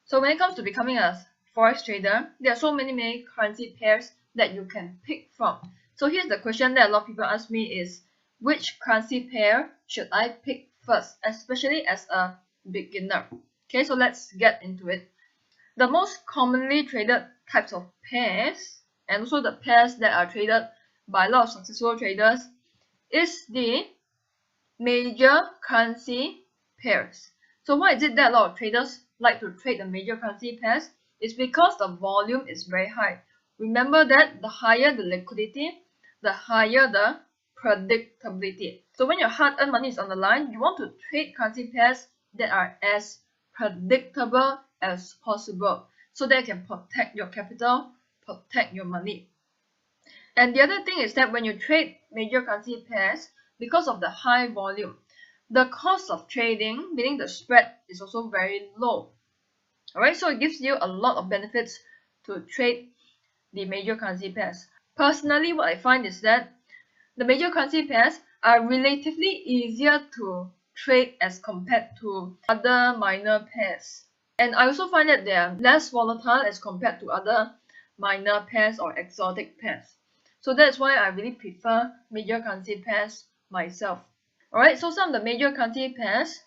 So when it comes to becoming a forex trader, there are so many currency pairs that you can pick from. So here's the question that a lot of people ask me is, which currency pair should I pick first, especially as a beginner? Okay, so let's get into it. The most commonly traded types of pairs, and also the pairs that are traded by a lot of successful traders, is the major currency pairs. So why is it that a lot of traders like to trade the major currency pairs? It's because the volume is very high. Remember that the higher the liquidity, the higher the predictability. So when your hard-earned money is on the line, you want to trade currency pairs that are as predictable as possible, so that you can protect your capital, protect your money. And the other thing is that when you trade major currency pairs, because of the high volume, the cost of trading, meaning the spread, is also very low. Alright, so it gives you a lot of benefits to trade the major currency pairs. Personally, what I find is that the major currency pairs are relatively easier to trade as compared to other minor pairs. And I also find that they are less volatile as compared to other minor pairs or exotic pairs. So that's why I really prefer major currency pairs myself. Alright, so some of the major currency pairs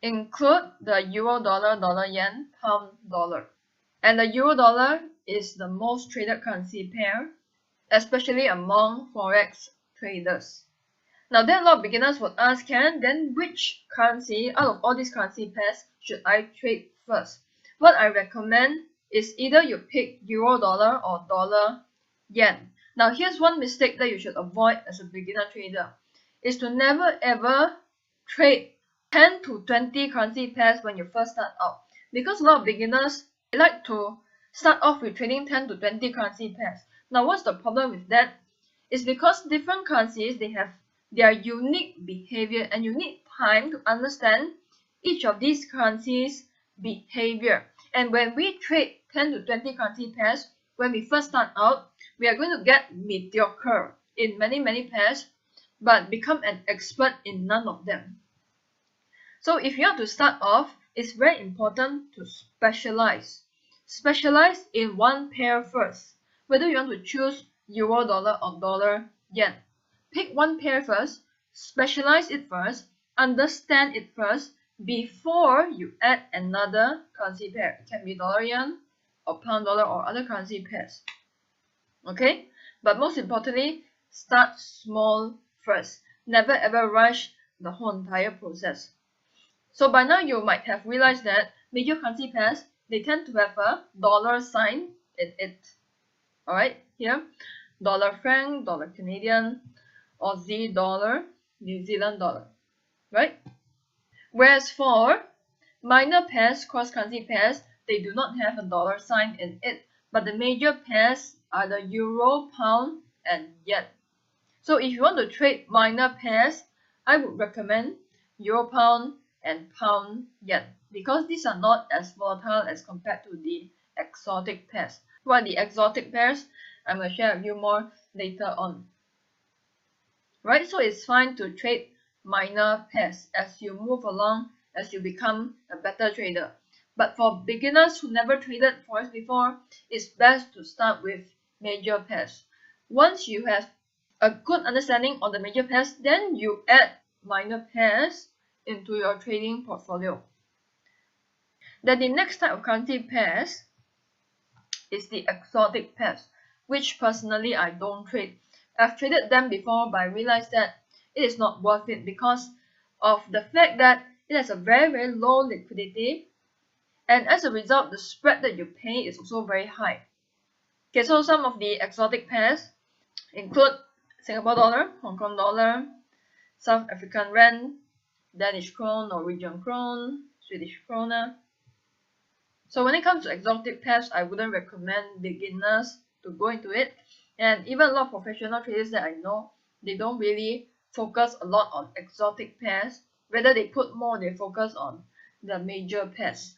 include the euro dollar, dollar yen, pound dollar. And the euro dollar is the most traded currency pair, especially among forex traders. Now then a lot of beginners would ask, then which currency out of all these currency pairs should I trade first? What I recommend is either you pick euro dollar or dollar yen. Now here's one mistake that you should avoid as a beginner trader, is to never ever trade 10 to 20 currency pairs when you first start out. Because a lot of beginners, they like to start off with trading 10 to 20 currency pairs. Now what's the problem with that? It's because different currencies, they have their unique behavior, and you need time to understand each of these currencies' behavior. And when we trade 10 to 20 currency pairs, when we first start out, we are going to get mediocre in many pairs, but become an expert in none of them. So if you have to start off, it's very important to specialize. Specialize in one pair first, whether you want to choose euro dollar or dollar yen. Pick one pair first, specialize it first, understand it first, before you add another currency pair. It can be dollar yen or pound dollar or other currency pairs. Okay, but most importantly, start small first. Never ever rush the whole entire process. So by now you might have realized that major currency pairs, they tend to have a dollar sign in it. Alright, here, dollar franc, dollar Canadian, Aussie dollar, New Zealand dollar, right? Whereas for minor pairs, cross-currency pairs, they do not have a dollar sign in it, but the major pairs are the euro, pound, and yen. So if you want to trade minor pairs, I would recommend euro, pound, and pound yen, because these are not as volatile as compared to the exotic pairs. What are the exotic pairs? I'm going to share with you more later on. Right, so it's fine to trade minor pairs as you move along, as you become a better trader. But for beginners who never traded forex before, it's best to start with major pairs. Once you have a good understanding on the major pairs, then you add minor pairs into your trading portfolio. Then the next type of currency pairs is the exotic pairs, which personally I don't trade. I've traded them before, but I realized that it is not worth it because of the fact that it has a very low liquidity, and as a result, the spread that you pay is also very high. Okay, so some of the exotic pairs include Singapore dollar, Hong Kong dollar, South African rand, Danish krone, Norwegian krone, Swedish krona. So when it comes to exotic pairs, I wouldn't recommend beginners to go into it. And even a lot of professional traders that I know, they don't really focus a lot on exotic pairs. Rather, they put more, they focus on the major pairs.